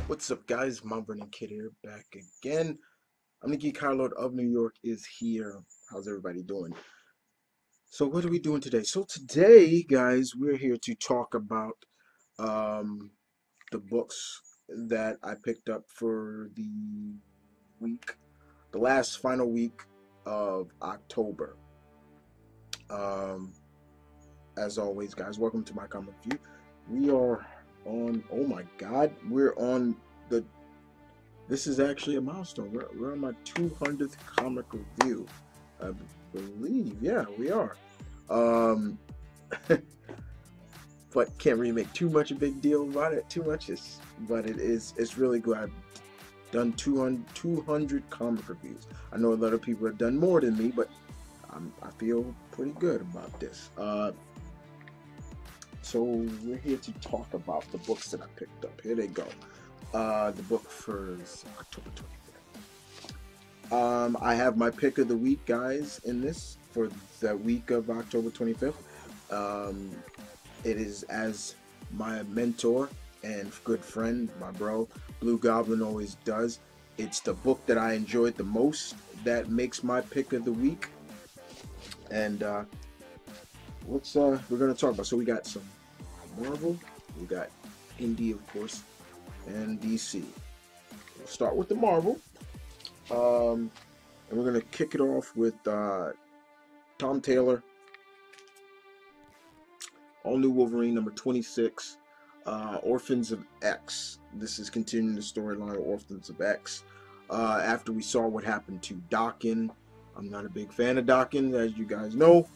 What's up, guys? Morphin and Kid here, back again. I'm the Geek Lord of New York is here. How's everybody doing? So what are we doing today? So today, guys, we're here to talk about um, the books that I picked up for the week, the last final week of October. Um, as always, guys, welcome to my comic view. We are on. Oh my God, we're on the. This is actually a milestone. We're on my 200th comic review, I believe. Yeah, we are. Um, but can't really make too much a big deal about it. Too much is, but it's really good. I've done 200 comic reviews. I know a lot of people have done more than me, but I feel pretty good about this. So we're here to talk about the books that I picked up. Here they go. The book for October 25th. I have my pick of the week, guys, in this for the week of October 25th. It is as my mentor and good friend, my bro, Blue Goblin always does. It's the book that I enjoyed the most that makes my pick of the week. And we're gonna talk about. So we got some Marvel, we got Indie, of course, and DC. We'll start with the Marvel, and we're gonna kick it off with Tom Taylor, all new Wolverine number 26, Orphans of X. This is continuing the storyline of Orphans of X. After we saw what happened to Daken, I'm not a big fan of Daken, as you guys know.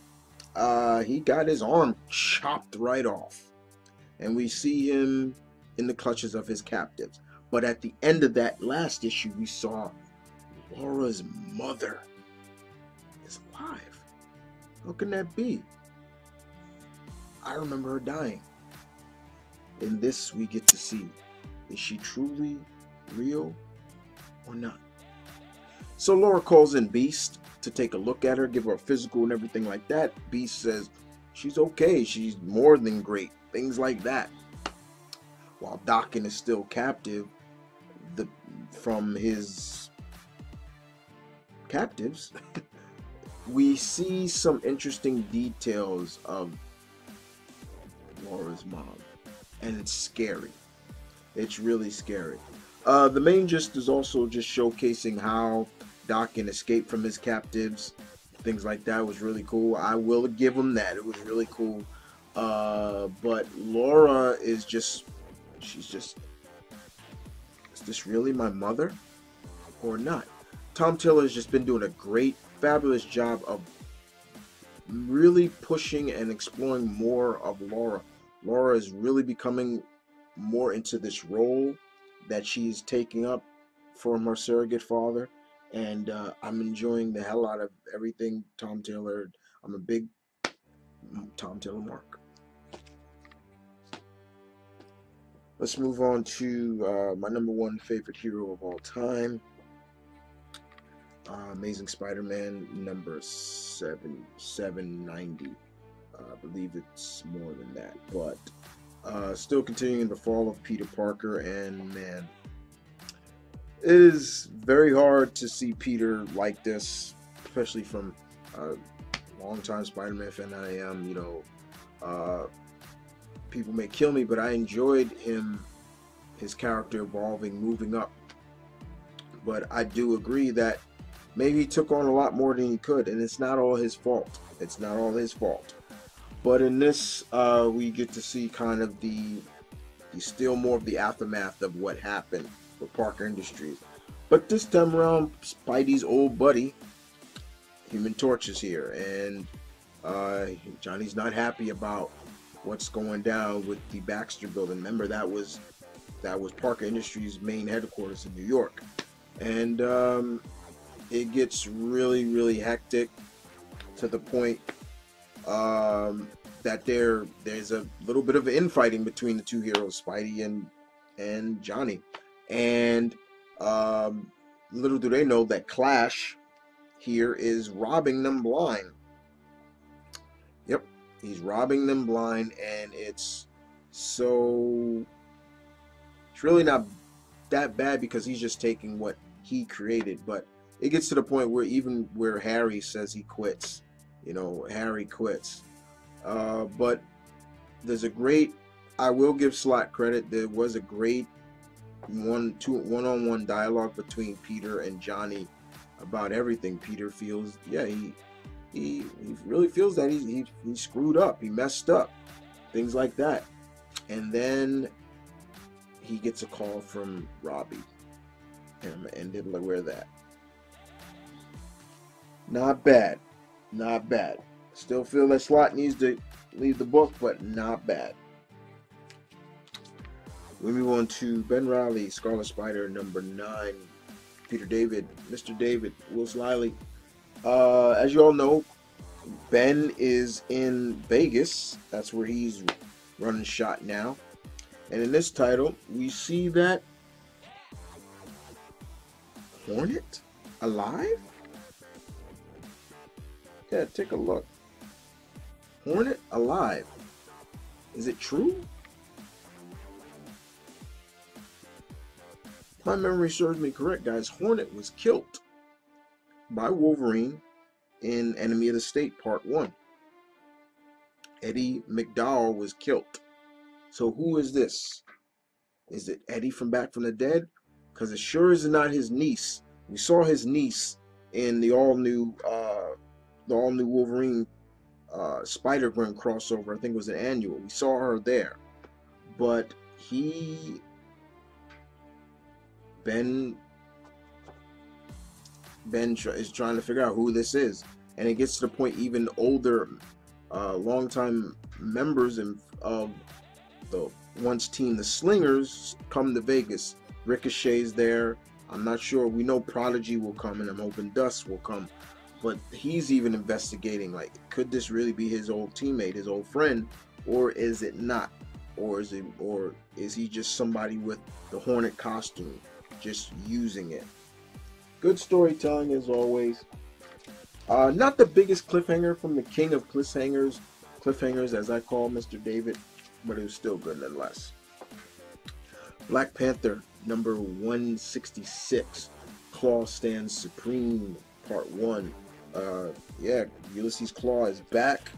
He got his arm chopped right off, and we see him in the clutches of his captives. But at the end of that last issue, we saw Laura's mother is alive. How can that be? I remember her dying. In this, we get to see, is she truly real or not? So Laura calls in Beast to take a look at her, give her a physical and everything like that. Beast says she's okay, she's more than great, things like that. While Daken is still captive from his captives, we see some interesting details of Laura's mom, and it's scary. It's really scary. The main gist is also just showcasing how Daken escaped from his captives. Things like that was really cool. I will give him that. It was really cool. But Laura is just, is this really my mother or not? Tom Taylor has just been doing a great, fabulous job of really pushing and exploring more of Laura. Laura is really becoming more into this role that she's taking up from her surrogate father, and I'm enjoying the hell out of everything Tom Taylor. I'm a big Tom Taylor mark. Let's move on to my number one favorite hero of all time, Amazing Spider-Man number 790. I believe it's more than that, but still continuing the fall of Peter Parker, and man, it is very hard to see Peter like this, especially from a longtime Spider-Man fan that I am. People may kill me, but I enjoyed his character evolving, moving up. But I do agree that maybe he took on a lot more than he could, and it's not all his fault. It's not all his fault. But in this, we get to see kind of still more of the aftermath of what happened with Parker Industries. But this time around, Spidey's old buddy, Human Torch, is here, and Johnny's not happy about what's going down with the Baxter Building. Remember, that was Parker Industries' main headquarters in New York, and it gets really, really hectic to the point that there's a little bit of infighting between the two heroes, Spidey and Johnny, and little do they know that Clash here is robbing them blind. Yep, he's robbing them blind, and it's really not that bad because he's just taking what he created. But it gets to the point where even where Harry says he quits. You know, Harry quits. But there's a great, I will give Slott credit, there was a great one-on-one dialogue between Peter and Johnny about everything. Peter feels, yeah, he really feels that he screwed up, he messed up, things like that. And then he gets a call from Robbie, and they're like, where that? Not bad, not bad. Still feel that Slott needs to leave the book, but not bad. We move on to Ben Reilly, Scarlet Spider, number 9. Peter David, Mr. David, Willis Reilly. As you all know, Ben is in Vegas. That's where he's running shot now. And in this title, we see that Hornet alive? Yeah, take a look. Hornet alive. Is it true? If my memory serves me correct, guys, Hornet was killed by Wolverine in Enemy of the State Part 1. Eddie McDowell was killed. So who is this? Is it Eddie from Back from the Dead? Because it sure is not his niece. We saw his niece in the all-new Wolverine Spider-Man crossover. I think it was an annual. We saw her there. But Ben is trying to figure out who this is. And it gets to the point even older, longtime members of the once team, the Slingers, come to Vegas. Ricochet's there. I'm not sure. We know Prodigy will come, and I'm hoping Dust will come. But he's even investigating, like, could this really be his old teammate, his old friend, or is it not? Or is he just somebody with the Hornet costume, just using it? Good storytelling as always. Not the biggest cliffhanger from the king of cliffhangers as I call Mr. David, but it was still good nonetheless. Black Panther number 166, Claw Stands Supreme, Part 1. Yeah, Ulysses Claw is back,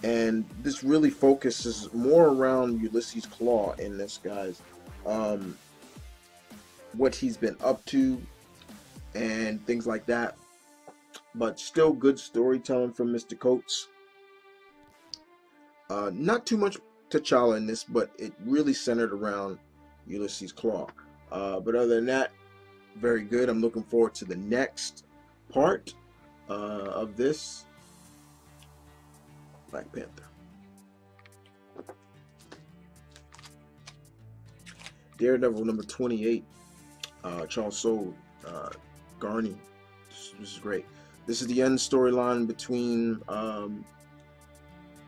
and this really focuses more around Ulysses Claw in this, guys. What he's been up to and things like that, but still good storytelling from Mr. Coates. Not too much T'Challa in this, but it really centered around Ulysses Claw. But other than that, very good. I'm looking forward to the next part of this Black Panther. Daredevil number 28, Charles Soule, Garney. This is great. This is the end storyline between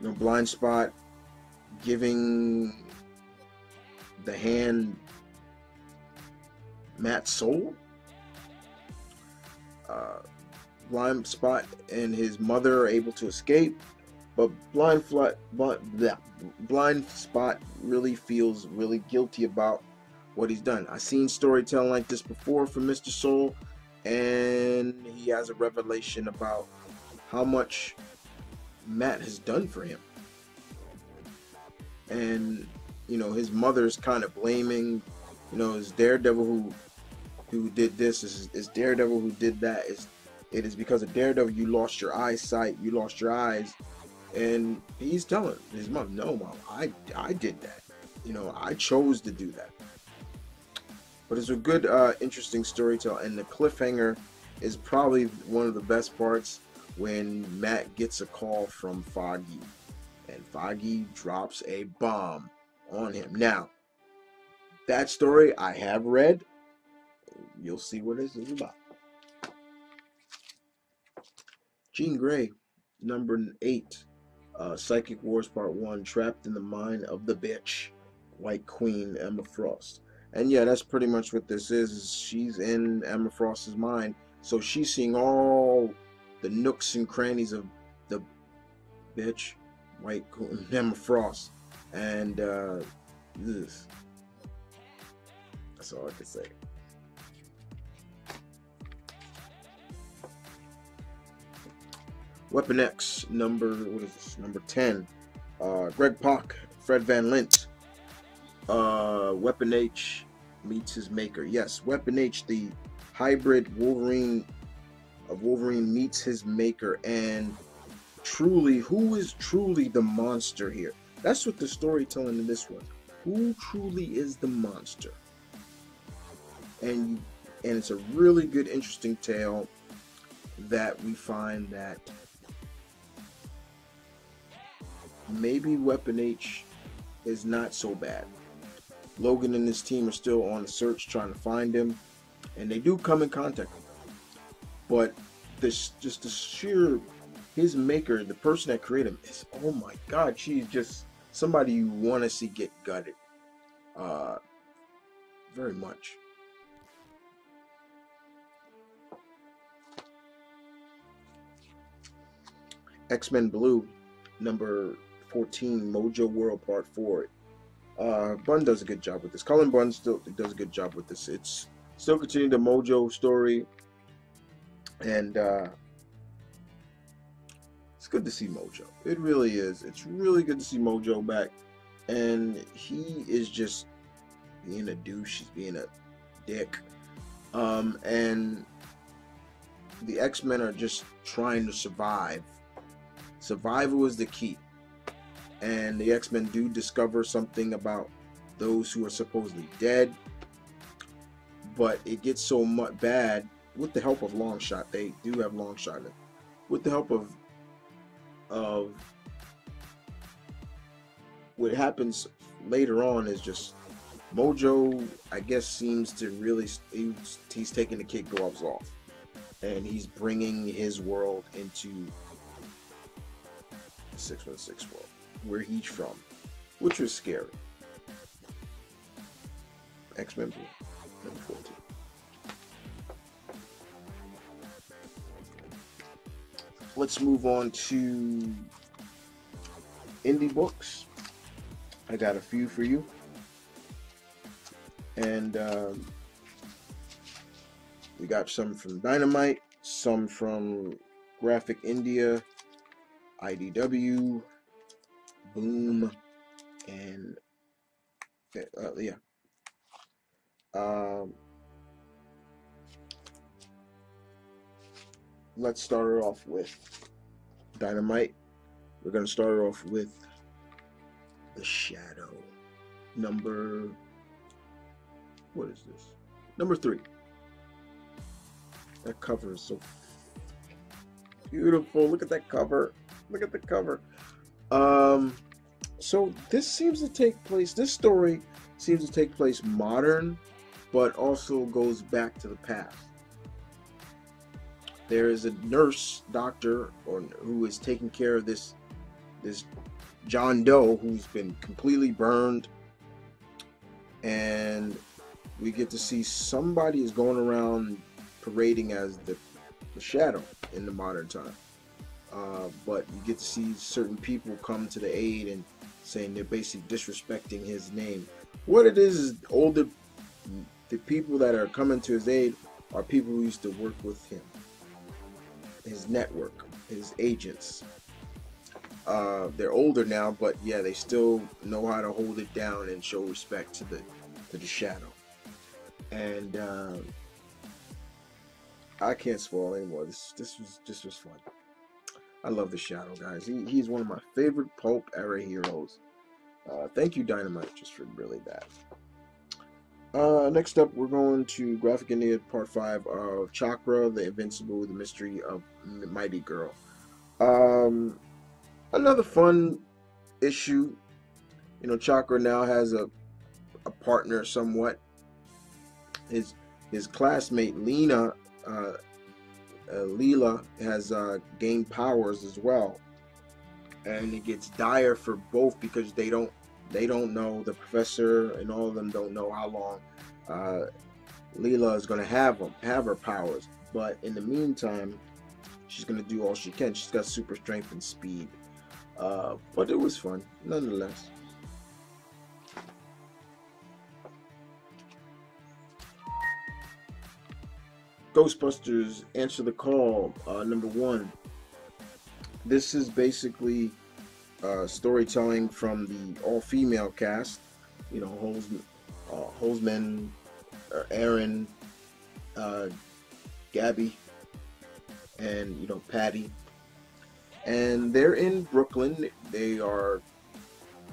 Blind Spot giving the hand Matt's soul. Blind Spot and his mother are able to escape, but Blind Spot really feels really guilty about what he's done. I've seen storytelling like this before from Mr. Soul, and he has a revelation about how much Matt has done for him. And his mother's kind of blaming, it's Daredevil who did this, is Daredevil who did that. It is because of Daredevil you lost your eyesight, you lost your eyes. And he's telling his mom, no, Mom, I did that. I chose to do that. But it's a good, interesting storytelling. And the cliffhanger is probably one of the best parts, when Matt gets a call from Foggy. And Foggy drops a bomb on him. Now, that story I have read. You'll see what this is about. Jean Grey, number 8. Psychic Wars Part 1, Trapped in the Mind of the Bitch, White Queen, Emma Frost. And yeah, that's pretty much what this is. She's in Emma Frost's mind, so she's seeing all the nooks and crannies of the bitch, White Queen, Emma Frost. And That's all I can say. Weapon X, what is this? Number 10. Greg Pak, Fred Van Lint. Weapon H meets his maker. Yes, Weapon H, the hybrid Wolverine of Wolverine meets his maker, and truly, who is truly the monster here? That's what the storytelling in this one. Who truly is the monster? And it's a really good, interesting tale that we find that maybe Weapon H is not so bad. Logan and his team are still on the search trying to find him, and they do come in contact with him. But just the sheer, his maker, the person that created him, is, oh my God, she's just somebody you want to see get gutted. Very much. XMen Blue, number 14, Mojo World Part 4. Bunn does a good job with this. Cullen Bunn still does a good job with this. It's still continuing the Mojo story, and it's good to see Mojo. It really is. It's really good to see Mojo back, and he is just being a douche. He's being a dick, and the X-Men are just trying to survive. Survival is the key. And the X-Men do discover something about those who are supposedly dead, but it gets so much bad with the help of Longshot. They do have Longshot. With the help of what happens later on is just Mojo, I guess, seems to really, he's taking the kid gloves off, and he's bringing his world into the 616 world, where he's from, which was scary. XMen Blue, number 14. Let's move on to indie books. I got a few for you, and we got some from Dynamite, some from Graphic India, IDW, Boom, and yeah. Let's start it off with Dynamite. We're going to start it off with The Shadow. What is this? Number 3. That cover is so beautiful. Look at that cover. Look at the cover. So this seems to take place, this story seems to take place modern, but also goes back to the past. There is a nurse, doctor, who is taking care of this John Doe who's been completely burned, and we get to see somebody is going around parading as the Shadow in the modern time. But you get to see certain people come to the aid and saying they're basically disrespecting his name. What it is the people that are coming to his aid are people who used to work with him, his network, his agents. They're older now, but yeah, they still know how to hold it down and show respect to the Shadow. And I can't spoil anymore. This was fun. I love the Shadow, guys. He's one of my favorite pulp era heroes. Thank you, Dynamite, just for really that. Next up, we're going to Graphic Aeneid Part 5 of Chakra, the Invincible, the Mystery of Mighty Girl. Another fun issue. You know, Chakra now has a partner somewhat. His classmate Leela has gained powers as well, and it gets dire for both because they don't know, the professor and all of them don't know how long Leela is going to have her powers. But in the meantime, she's going to do all she can. She's got super strength and speed. But it was fun nonetheless. Ghostbusters Answer the Call, #1. This is basically storytelling from the all-female cast. You know, Holzman, Aaron, uh, Gabby, and Patty. And they're in Brooklyn. They are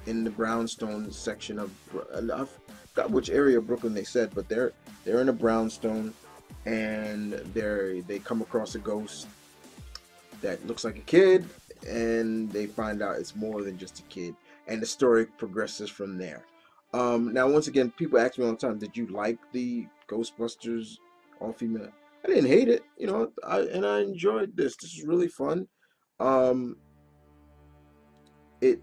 in the brownstone section of, I forgot which area of Brooklyn they said, but they're in a brownstone, and they come across a ghost that looks like a kid, and they find out it's more than just a kid, and the story progresses from there. Now, once again, people ask me all the time, did you like the Ghostbusters all female? I didn't hate it, and I enjoyed this. This is really fun. Um, it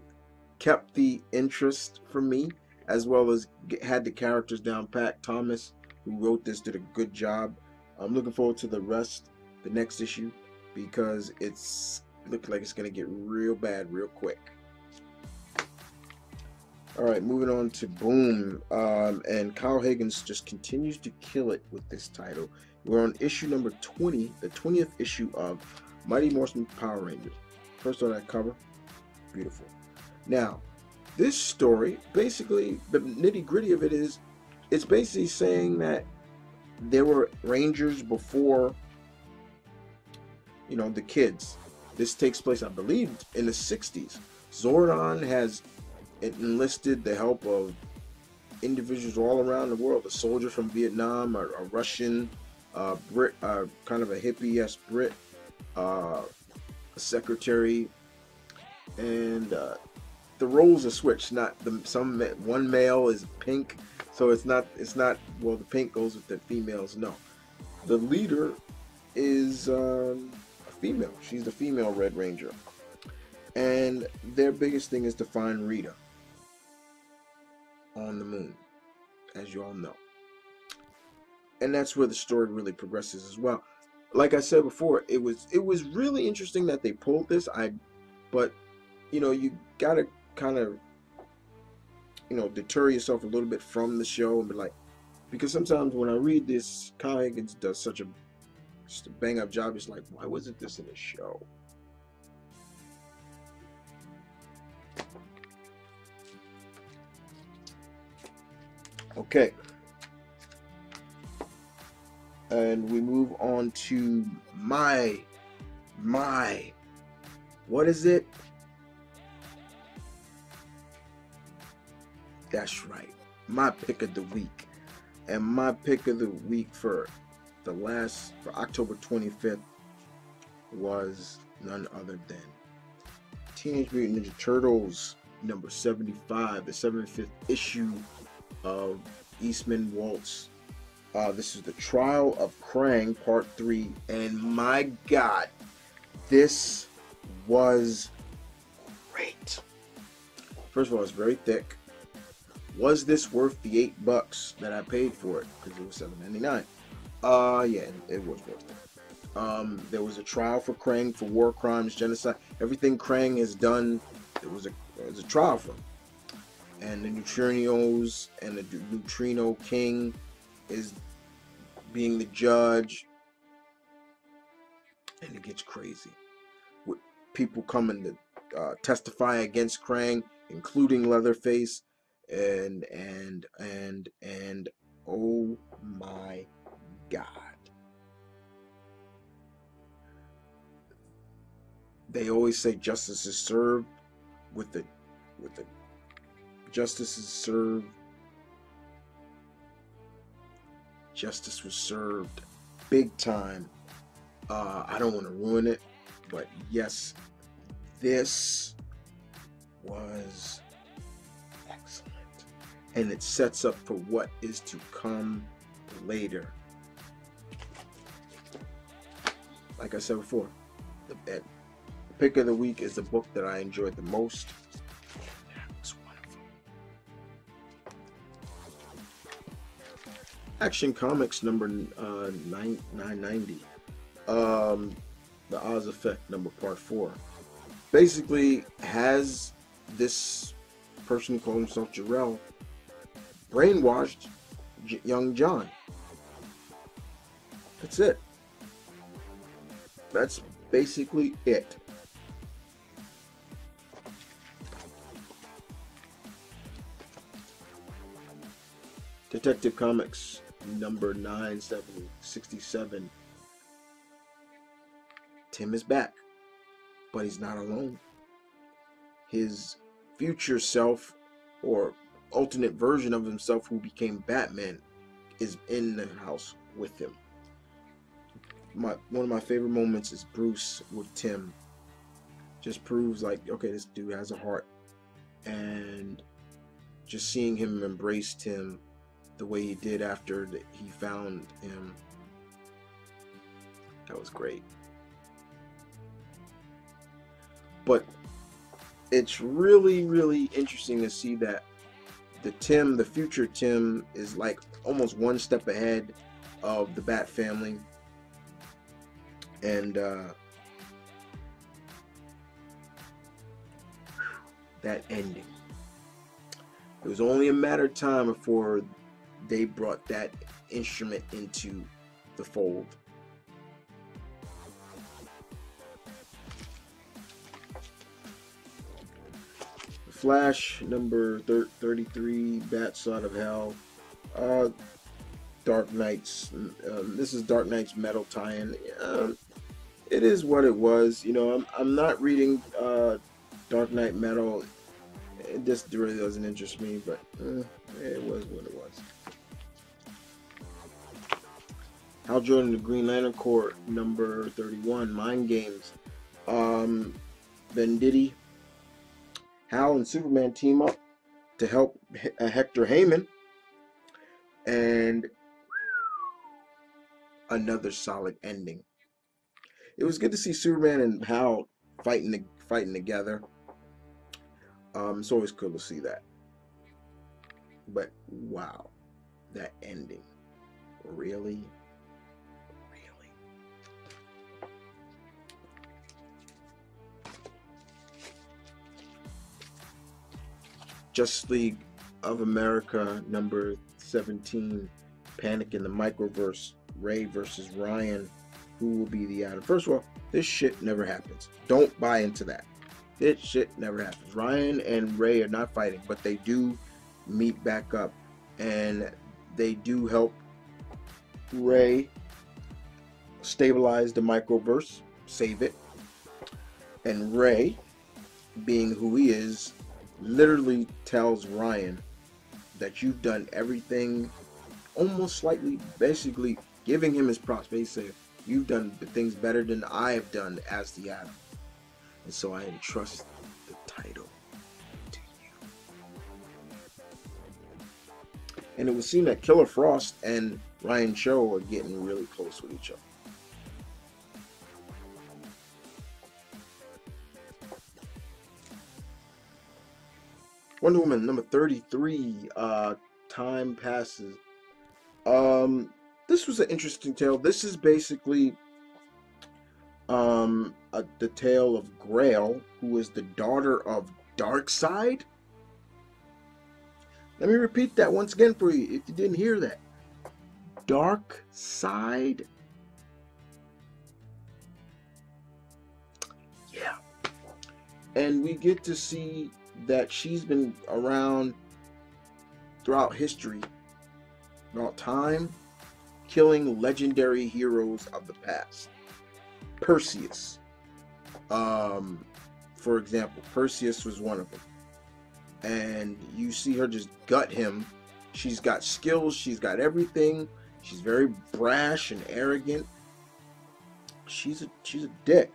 kept the interest for me, as well as had the characters down pat. Thomas, who wrote this, did a good job. I'm looking forward to the next issue, because it's looks like it's gonna get real bad real quick. All right, moving on to Boom, and Kyle Higgins just continues to kill it with this title. We're on issue number 20, the 20th issue of Mighty Morphin Power Rangers. First on that cover, beautiful. Now, this story, basically, the nitty-gritty of it is, it's basically saying that there were Rangers before, the kids. This takes place, I believe, in the 60s. Zordon has enlisted the help of individuals all around the world. A soldier from Vietnam, a Russian, Brit, kind of a hippie-esque Brit, a secretary, and the roles are switched. One male is pink, so it's not well, the pink goes with the females. No, the leader is a female. She's the female Red Ranger, and their biggest thing is to find Rita on the moon, as you all know. And that's where the story really progresses as well. Like I said before, it was really interesting that they pulled this. But you gotta kind of deter yourself a little bit from the show and be like, because sometimes when I read this, Kyle Higgins does just a bang up job. It's like, why wasn't this in the show? Okay. And we move on to my, what is it? That's right, my pick of the week. And my pick of the week for October 25th was none other than Teenage Mutant Ninja Turtles number 75, the 75th issue of Eastman Waltz. This is the Trial of Krang Part 3, and my God, this was great. First of all, it's very thick. Was this worth the $8 that I paid for it? Because it was $7.99. Yeah, it was worth it. There was a trial for Krang for war crimes, genocide, everything Krang has done. There was a trial for him, and the Neutrinos and the Neutrino King is being the judge, and it gets crazy with people coming to testify against Krang, including Leatherface, and oh my God, they always say justice is served with the justice is served. Justice was served big time. I don't want to ruin it, but yes, this was excellent. And it sets up for what is to come later. Like I said before, the pick of the week is the book that I enjoyed the most. Action Comics number 990, the Oz Effect number part 4, basically has this person who called himself Jarrell brainwashed young John. That's it. That's basically it. Detective Comics number 967. Tim is back, but he's not alone. His future self, or alternate version of himself who became Batman, is in the house with him. One of my favorite moments is Bruce with Tim. Just proves like, okay, this dude has a heart. And just seeing him embrace Tim the way he did after he found him, that was great. But it's really, really interesting to see that the future Tim, is like almost one step ahead of the Bat family. And that ending. It was only a matter of time before they brought that instrument into the fold. Flash number 33, Bat Son of Hell. Dark Knight's. This is Dark Knight's metal tie-in. It is what it was. You know, I'm not reading Dark Knight metal. It just really doesn't interest me, but it was what it was. Hal Jordan, the Green Lantern Corps, number 31, Mind Games. Venditti. Hal and Superman team up to help Hector Heyman. And another solid ending. It was good to see Superman and Hal fighting together. It's always cool to see that. But wow, that ending. Really? Really? Justice League of America number 17, Panic in the Microverse, Ray versus Ryan. Who will be the Atom? First of all, this shit never happens. Don't buy into that. This shit never happens. Ryan and Ray are not fighting, but they do meet back up, and they do help Ray stabilize the Microverse, save it. And Ray, being who he is, literally tells Ryan that you've done everything, almost slightly, basically giving him his props. They say, you've done things better than I have done as the Atom. And so I entrust the title to you. And it would seem that Killer Frost and Ryan Cho are getting really close with each other. Wonder Woman number 33, Time Passes. This was an interesting tale. This is basically the tale of Grail, who is the daughter of Darkseid. Let me repeat that once again for you if you didn't hear that. Darkseid. Yeah. And we get to see that she's been around throughout history, throughout time, killing legendary heroes of the past. Perseus, for example, Perseus was one of them, and you see her just gut him. She's got skills, she's got everything. She's very brash and arrogant. She's a dick,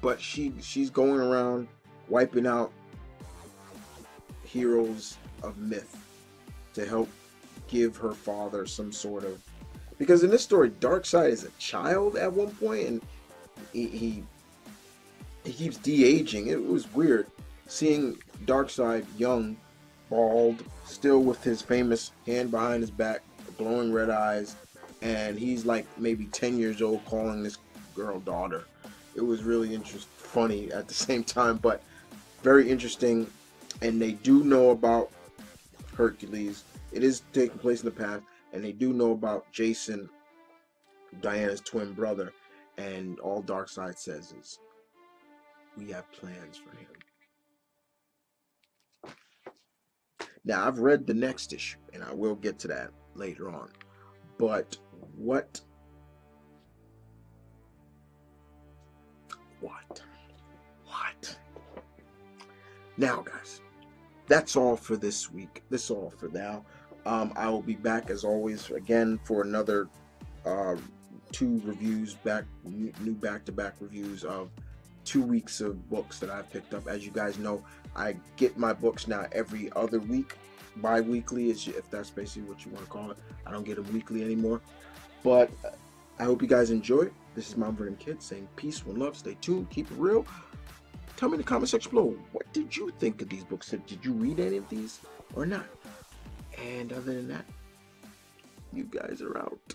but she's going around wiping out heroes of myth to help give her father some sort of, because in this story Darkseid is a child at one point, and he keeps de-aging. It was weird seeing Darkseid young, bald, still with his famous hand behind his back, glowing red eyes, and he's like maybe 10 years old calling this girl daughter. It was really funny at the same time, but very interesting. And they do know about Hercules. It is taking place in the past. and they do know about Jason, Diana's twin brother, and all Darkseid says is, we have plans for him. Now, I've read the next issue, and I will get to that later on. But what? Now, guys, that's all for this week. That's all for now. I will be back, as always, again, for another 2 reviews, new back-to-back reviews of 2 weeks of books that I've picked up. As you guys know, I get my books now every other week, bi-weekly, if that's basically what you want to call it. I don't get them weekly anymore. But I hope you guys enjoy. This is Mom Vernon Kid saying peace, one love, stay tuned, keep it real. Tell me in the comment section below, what did you think of these books? Did you read any of these or not? And other than that, you guys are out.